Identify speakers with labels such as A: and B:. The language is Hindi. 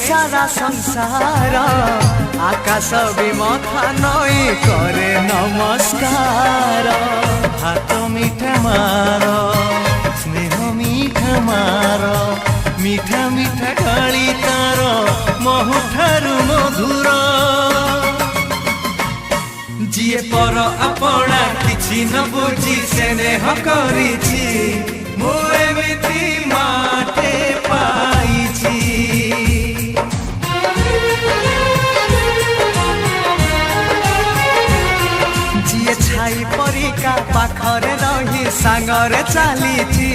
A: सारा संसार आकाश भी मथा नई करे नमस्कार। हाथ मीठा मार स्नेह मीठा मार मीठा मीठा गाली तार महुठारु मधुर। जिए पर अपना किछि न बुझी स्नेह करिछि मु एमिति माटे पाइछि। जिए छाई परिका पाखरे रही सांगरे चलीछि